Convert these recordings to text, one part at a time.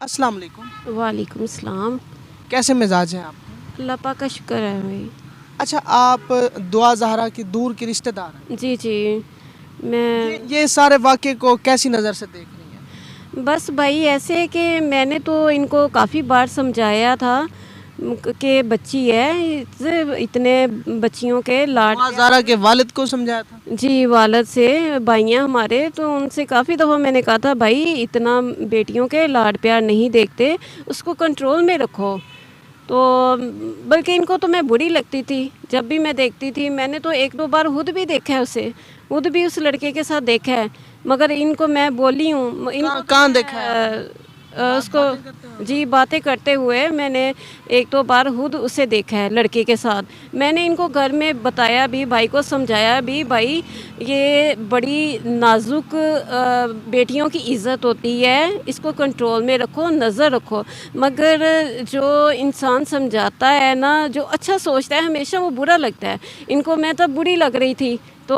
अस्सलाम वालेकुम। वालेकुम अस्सलाम। कैसे मिजाज हैं आप? अल्लाह पाक का शुक्र है भाई। अच्छा, आप दुआ ज़हरा की दूर की रिश्तेदार हैं। जी जी। मैं ये सारे वाक़े को कैसी नज़र से देख रही हैं? बस भाई ऐसे कि मैंने तो इनको काफ़ी बार समझाया था कि बच्ची है, इतने बच्चियों के लाड दुआ ज़हरा के वालिद को समझाया था? जी, वालिद से भाइयाँ हमारे, तो उनसे काफ़ी दफ़ा मैंने कहा था भाई इतना बेटियों के लाड प्यार नहीं देखते, उसको कंट्रोल में रखो। तो बल्कि इनको तो मैं बुरी लगती थी जब भी मैं देखती थी। मैंने तो एक दो बार खुद भी देखा है उसे, खुद भी उस लड़के के साथ देखा है, मगर इनको मैं बोली हूँ इनको कहाँ देखा है? उसको जी बातें करते हुए मैंने एक दो बार खुद उसे देखा है लड़के के साथ। मैंने इनको घर में बताया भी, भाई को समझाया भी, भाई ये बड़ी नाजुक बेटियों की इज़्ज़त होती है, इसको कंट्रोल में रखो, नज़र रखो। मगर जो इंसान समझाता है ना, जो अच्छा सोचता है, हमेशा वो बुरा लगता है। इनको मैं तब बुरी लग रही थी तो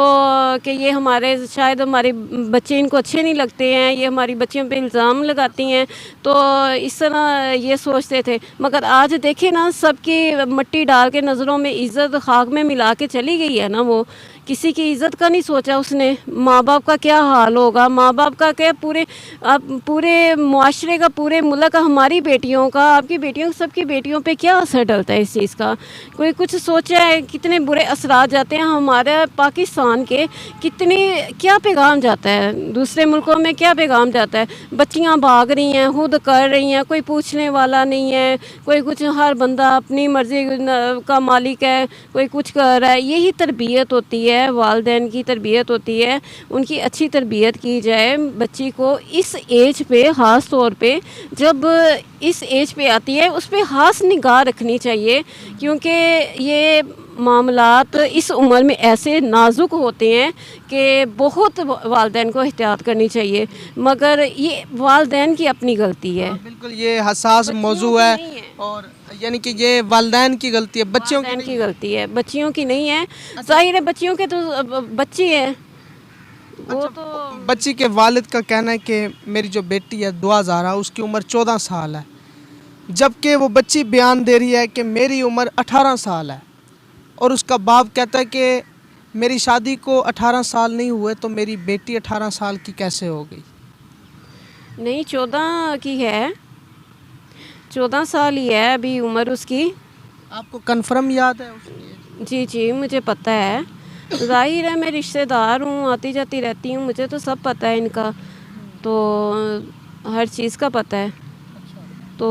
कि ये हमारे शायद हमारे बच्चे इनको अच्छे नहीं लगते हैं, ये हमारी बच्चियों पे इल्ज़ाम लगाती हैं, तो इस तरह ये सोचते थे। मगर आज देखें ना, सबकी मट्टी डाल के नज़रों में इज़्ज़त खाक में मिला के चली गई है ना। वो किसी की इज़्ज़त का नहीं सोचा उसने। माँ बाप का क्या हाल होगा, माँ बाप का क्या, पूरे मुआशरे का, पूरे मुल्क का, हमारी बेटियों का, आपकी बेटियों, सबकी बेटियों पे क्या असर डलता है इस चीज़ का। कोई कुछ सोचा है? कितने बुरे असरात जाते हैं हमारे पाकिस्तान के, कितने क्या पैगाम जाता है दूसरे मुल्कों में, क्या पैगाम जाता है। बच्चियाँ भाग रही हैं, खुद कर रही हैं, कोई पूछने वाला नहीं है, कोई कुछ, हर बंदा अपनी मर्ज़ी का मालिक है, कोई कुछ कर रहा है। यही तरबियत होती है, वालिदैन की तरबियत होती है। उनकी अच्छी तरबियत की जाए बच्ची को इस एज पे, ख़ास तौर पे जब इस एज पे आती है, उस पर ख़ास निगाह रखनी चाहिए, क्योंकि ये मामलात इस उम्र में ऐसे नाजुक होते हैं कि बहुत वालिदैन को एहतियात करनी चाहिए। मगर ये वालिदैन की अपनी गलती है। बिल्कुल, ये हसास मौजू है और यानी कि ये वालिदैन की गलती है, बच्चियों की गलती है, बच्चियों की नहीं है। जाहिर है बच्चियों के तो बच्ची है वो तो। बच्ची के वालिद का कहना है कि मेरी जो बेटी है दुआ ज़हरा, उसकी उम्र 14 साल है, जबकि वो बच्ची बयान दे रही है कि मेरी उम्र 18 साल है, और उसका बाप कहता है कि मेरी शादी को 18 साल नहीं हुए तो मेरी बेटी 18 साल की कैसे हो गई? नहीं, 14 की है, 14 साल ही है अभी उम्र उसकी। आपको कन्फर्म याद है उसकी? जी जी, मुझे पता है। ज़ाहिर है मैं रिश्तेदार हूँ, आती जाती रहती हूँ, मुझे तो सब पता है इनका, तो हर चीज़ का पता है। तो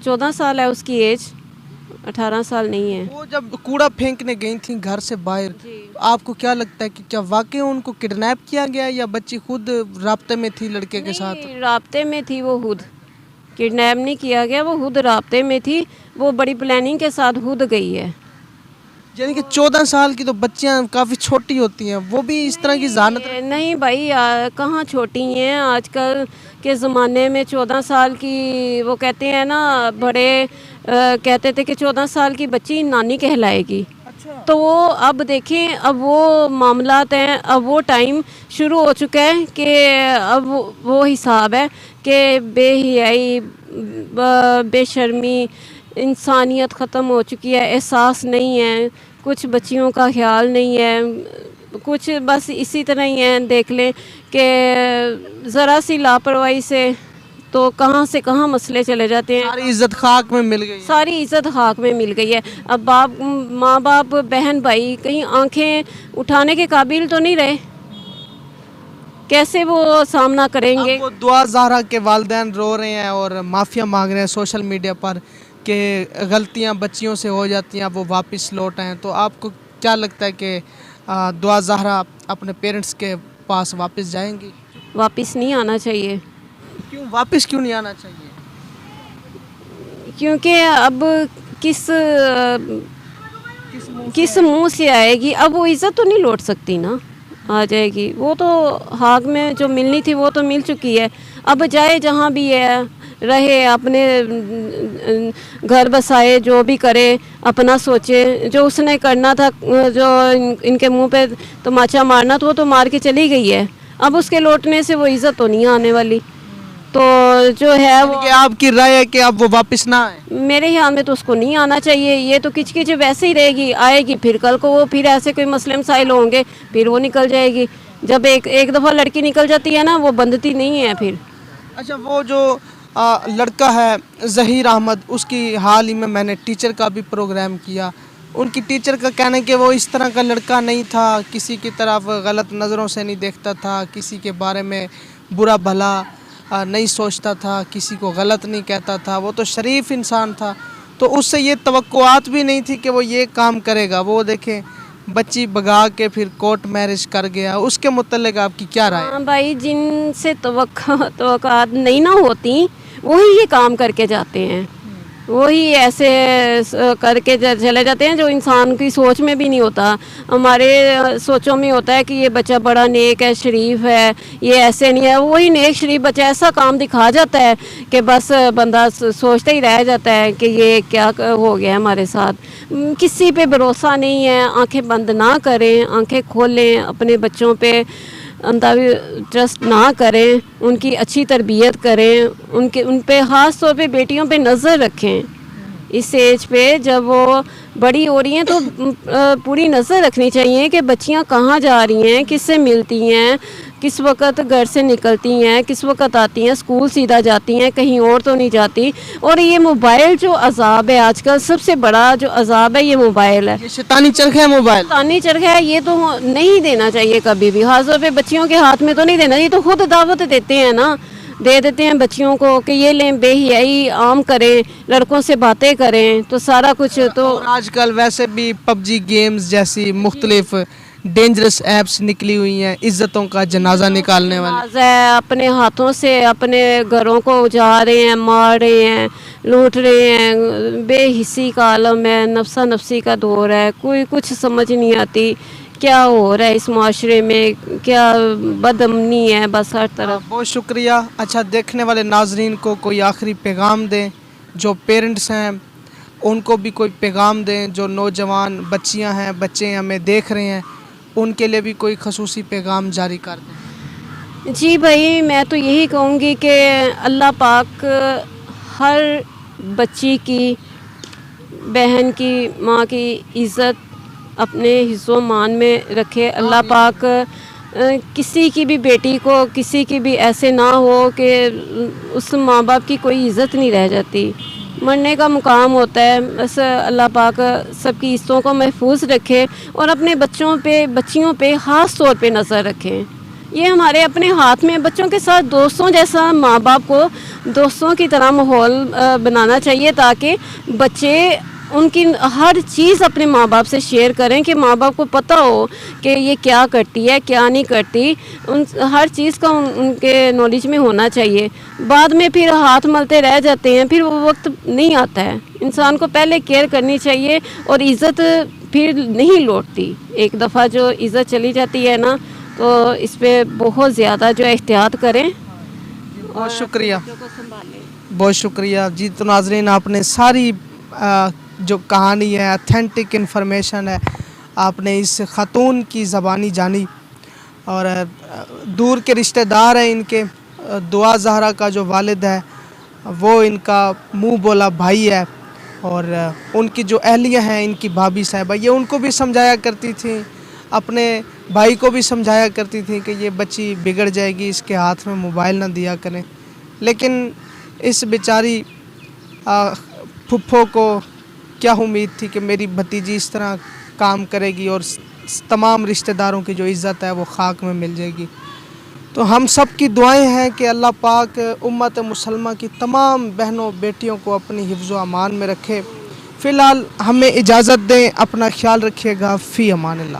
14 साल है उसकी एज, 18 साल नहीं है। वो जब कूड़ा फेंकने गई थी घर से बाहर, तो आपको क्या लगता है कि क्या वाकई उनको किडनैप किया गया या बच्ची खुद राब्ते में थी लड़के के साथ? राब्ते में थी वो खुद, किडनैप नहीं किया गया, वो खुद राब्ते में थी, वो बड़ी प्लानिंग के साथ खुद गई है। यानी कि 14 साल की तो बच्चियां काफ़ी छोटी होती हैं, वो भी इस तरह की ज़हानत? नहीं भाई, कहाँ छोटी हैं आजकल के ज़माने में। 14 साल की, वो कहते हैं ना, बड़े कहते थे कि 14 साल की बच्ची नानी कहलाएगी। तो वो अब देखें, अब वो मामलात हैं, अब वो टाइम शुरू हो चुका है कि अब वो हिसाब है कि बेहयाई, बेशर्मी, इंसानियत ख़त्म हो चुकी है, एहसास नहीं है, कुछ बच्चियों का ख्याल नहीं है, कुछ बस इसी तरह ही है। देख लें कि ज़रा सी लापरवाही से तो कहाँ से कहाँ मसले चले जाते हैं। सारी इज्जत खाक में मिल गई, सारी इज्जत खाक में मिल गई है। अब माँ बाप, बहन भाई कहीं आंखें उठाने के काबिल तो नहीं रहे, कैसे वो सामना करेंगे? अब वो दुआ ज़हरा के वालिदैन रो रहे हैं और माफ़िया मांग रहे हैं सोशल मीडिया पर कि गलतियां बच्चियों से हो जाती हैं, वो वापस लौट आएँ। तो आपको क्या लगता है कि दुआ ज़हरा अपने पेरेंट्स के पास वापस जाएंगी? वापस नहीं आना चाहिए। क्यों वापस क्यों नहीं आना चाहिए? क्योंकि अब किस मुंह से आएगी? अब वो इज़्ज़त तो नहीं लौट सकती ना, आ जाएगी वो तो। हाक में जो मिलनी थी वो तो मिल चुकी है। अब जाए जहाँ भी है, रहे, अपने घर बसाए, जो भी करे अपना सोचे। जो उसने करना था, जो इनके मुंह पे तमाचा मारना था, वो तो मार के चली गई है। अब उसके लौटने से वो इज़्ज़त तो नहीं आने वाली। تو جو ہے وہ کہ آپ کی رائے ہے کہ اب وہ واپس نہ آئے؟ میرے خیال میں تو اس کو نہیں آنا چاہیے. یہ تو کچ کچ ویسے ہی رہے گی, آئے گی پھر کل کو وہ پھر ایسے کوئی مسئلے مسائل ہوں گے, پھر وہ نکل جائے گی. جب ایک دفعہ لڑکی نکل جاتی ہے نا, وہ بندتی نہیں ہے پھر. اچھا, وہ جو لڑکا ہے ظہیر احمد, اس کی حال ہی میں نے ٹیچر کا بھی پروگرام کیا. ان کی ٹیچر کا کہنا ہے کہ وہ اس طرح کا لڑکا نہیں تھا, کسی کی طرف غلط نظروں سے نہیں دیکھتا تھا, کسی کے بارے میں برا بھلا نہیں سوچتا تھا, کسی کو غلط نہیں کہتا تھا, وہ تو شریف انسان تھا. تو اس سے یہ توقعات بھی نہیں تھی کہ وہ یہ کام کرے گا. وہ دیکھیں بچی بگا کے پھر کورٹ میرج کر گیا. اس کے متعلق آپ کی کیا رائے؟ ہاں بھائی, جن سے توقعات نہیں نہ ہوتی وہی یہ کام کر کے جاتے ہیں, وہی ایسے کر کے چلے جاتے ہیں جو انسان کی سوچ میں بھی نہیں ہوتا. ہمارے سوچوں میں ہوتا ہے کہ یہ بچہ بڑا نیک ہے, شریف ہے, یہ ایسے نہیں ہے. وہی نیک شریف بچہ ایسا کام دکھا جاتا ہے کہ بس بندہ سوچتا ہی رہ جاتا ہے کہ یہ کیا ہو گیا ہمارے ساتھ. کسی پہ بھروسہ نہیں ہے. آنکھیں بند نہ کریں, آنکھیں کھولیں, اپنے بچوں پہ اندھا ٹرسٹ نہ کریں, ان کی اچھی تربیت کریں, ان پہ خاص طور پہ بیٹیوں پہ نظر رکھیں. اس ایج پہ جب وہ بڑی ہو رہی ہیں تو پوری نظر رکھنی چاہیے کہ بچیاں کہاں جا رہی ہیں, کس سے ملتی ہیں, کس وقت گھر سے نکلتی ہیں, کس وقت آتی ہیں, اسکول سیدھا جاتی ہیں, کہیں اور تو نہیں جاتی. اور یہ موبائل جو عذاب ہے آج کل, سب سے بڑا جو عذاب ہے یہ موبائل ہے. یہ شیطانی چرخ ہے موبائل. شیطانی چرخ ہے, یہ تو نہیں دینا چاہیے کبھی بھی, خاص طور پہ بچیوں کے ہاتھ میں تو نہیں دینا. یہ تو خود دعوت دیتے ہیں نا, دے دیتے ہیں بچیوں کو کہ یہ لیں, بے حیائی عام کریں, لڑکوں سے باتیں کریں, تو سارا کچھ تو. اور آج کل ویسے بھی پب جی گیمز جیسی مختلف ڈینجرس ایپس نکلی ہوئی ہیں, عزتوں کا جنازہ نکالنے والی. اپنے ہاتھوں سے اپنے گھروں کو اجاڑ رہے ہیں, مار رہے ہیں, لوٹ رہے ہیں. بے حسی کا عالم ہے, نفسا نفسی کا دور ہے, کوئی کچھ سمجھ نہیں آتی کیا ہو رہا ہے اس معاشرے میں, کیا بد امنی ہے بس ہر طرف. بہت شکریہ. اچھا, دیکھنے والے ناظرین کو کوئی آخری پیغام دیں, جو پیرنٹس ہیں ان کو بھی کوئی پیغام دیں, جو نوجوان بچیاں ہیں, بچے ہمیں دیکھ رہے ہیں, ان کے لیے بھی کوئی خصوصی پیغام جاری کر دیں. جی بھائی, میں تو یہی کہوں گی کہ اللہ پاک ہر بچی کی, بہن کی, ماں کی عزت اپنے حفظ و مان میں رکھے. اللہ پاک کسی کی بھی بیٹی کو, کسی کی بھی ایسے نہ ہو کہ اس ماں باپ کی کوئی عزت نہیں رہ جاتی, مرنے کا مقام ہوتا ہے. بس اللہ پاک سب کی عزتوں کو محفوظ رکھے اور اپنے بچوں پہ, بچیوں پہ خاص طور پہ نظر رکھیں. یہ ہمارے اپنے ہاتھ میں, بچوں کے ساتھ دوستوں جیسا ماں باپ کو دوستوں کی طرح ماحول بنانا چاہیے, تاکہ بچے ان کی ہر چیز اپنے ماں باپ سے شیئر کریں, کہ ماں باپ کو پتہ ہو کہ یہ کیا کرتی ہے, کیا نہیں کرتی. ہر چیز کا ان کے نالج میں ہونا چاہیے. بعد میں پھر ہاتھ ملتے رہ جاتے ہیں, پھر وہ وقت نہیں آتا ہے. انسان کو پہلے کیئر کرنی چاہیے, اور عزت پھر نہیں لوٹتی. ایک دفعہ جو عزت چلی جاتی ہے نا, تو اس پہ بہت زیادہ جو احتیاط کریں. بہت شکریہ, بہت شکریہ. جی تو ناظرین, آپ نے ساری جو کہانی ہے, اتھینٹک انفارمیشن ہے, آپ نے اس خاتون کی زبانی جانی. اور دور کے رشتہ دار ہیں ان کے, دعا زہرا کا جو والد ہے وہ ان کا منہ بولا بھائی ہے, اور ان کی جو اہلیہ ہیں, ان کی بھابھی صاحبہ, یہ ان کو بھی سمجھایا کرتی تھیں, اپنے بھائی کو بھی سمجھایا کرتی تھیں کہ یہ بچی بگڑ جائے گی, اس کے ہاتھ میں موبائل نہ دیا کریں. لیکن اس بیچاری پھپھو کو کیا امید تھی کہ میری بھتیجی اس طرح کام کرے گی اور تمام رشتہ داروں کی جو عزت ہے وہ خاک میں مل جائے گی. تو ہم سب کی دعائیں ہیں کہ اللہ پاک امت مسلمہ کی تمام بہنوں بیٹیوں کو اپنی حفظ و امان میں رکھے. فی الحال ہمیں اجازت دیں, اپنا خیال رکھیے گا. فی امان اللہ.